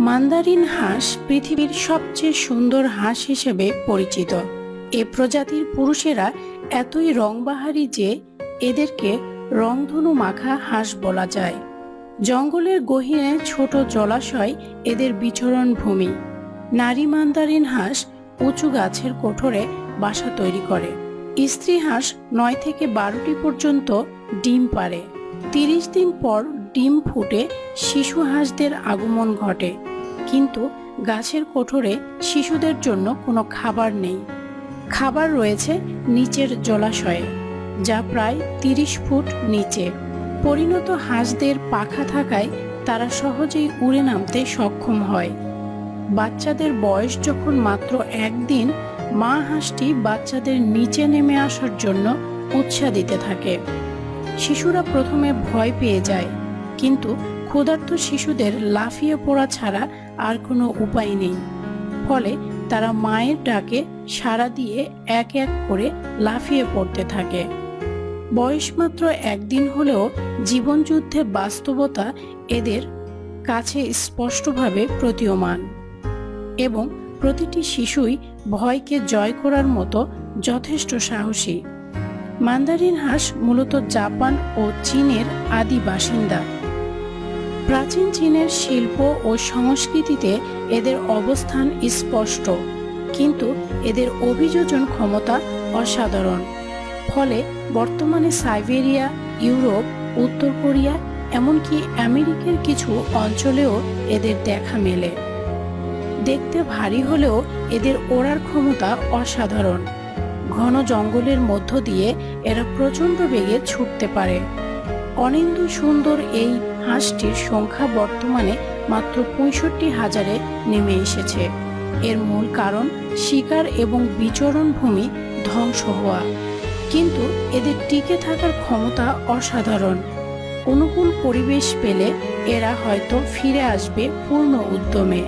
Mandarin হাঁস পৃথিবীর সবচেয়ে সুন্দর হাঁস হিসেবে পরিচিত। এ প্রজাতির পুরুষেরা এতই রংবাহারি যে এদেরকে রংধনু মাখা হাঁস বলা যায়। জঙ্গলের গহীনে ছোট জলাশয় এদের বিচরণ ভূমি। নারী মান্দারিন হাঁস উঁচু গাছের কোঠরে বাসা তৈরি করে। স্ত্রী হাঁস 9 থেকে 12টি পর্যন্ত ডিম পাড়ে। 30 দিন পর ডিম ফুটে শিশু হাঁসদের আগমন ঘটে, কিন্তু গাছের কোঠরে শিশুদের জন্য কোনো খাবার নেই। খাবার রয়েছে নিচের জলাশয়ে, যা প্রায় 30 ফুট নিচে। পরিণত হাঁসদের পাখা থাকায় তারা সহজেই উড়ে নামতে সক্ষম হয়। বাচ্চাদের বয়স যখন মাত্র 1 দিন, মা হাঁসটি বাচ্চাদের নিচে নেমে আসার জন্য উৎসাহ দিতে থাকে। শিশুরা প্রথমে ভয় পেয়ে যায়, কিন্তু ক্ষুধার্ত শিশুদের লাফিয়ে পড়া ছাড়া আর কোনো উপায় নেই। ফলে তারা মায়ের ডাকে সাড়া দিয়ে এক এক করে লাফিয়ে পড়তে থাকে। বয়স মাত্র 1 দিন হলেও জীবনযুদ্ধে বাস্তবতা এদের কাছে স্পষ্টভাবে প্রতীয়মান, এবং প্রতিটি শিশুই ভয়কে জয় করার মতো যথেষ্ট সাহসী। মান্দারিন হাঁস মূলত জাপান ও চীনের আদি বাসিন্দা। প্রাচীন চীনের শিল্প ও সংস্কৃতিতে এদের অবস্থান স্পষ্ট, কিন্তু এদের অভিযোজন ক্ষমতা অসাধারণ। ফলে বর্তমানে সাইবেরিয়া, ইউরোপ, উত্তর কোরিয়া, এমনকি আমেরিকার কিছু অঞ্চলেও এদের দেখা মেলে। দেখতে ভারী হলেও এদের ওড়ার ক্ষমতা অসাধারণ। ঘন জঙ্গলের মধ্য দিয়ে এরা প্রচণ্ড বেগে ছুটতে পারে। অনিন্দ্য সুন্দর এই হাঁসটির সংখ্যা বর্তমানে মাত্র 65,000-এ নেমে এসেছে। এর মূল কারণ শিকার এবং বিচরণ ভূমি ধ্বংস হওয়া, কিন্তু এদের টিকে থাকার ক্ষমতা অসাধারণ। অনুকূল পরিবেশ পেলে এরা হয়তো ফিরে আসবে পূর্ণ উদ্যমে।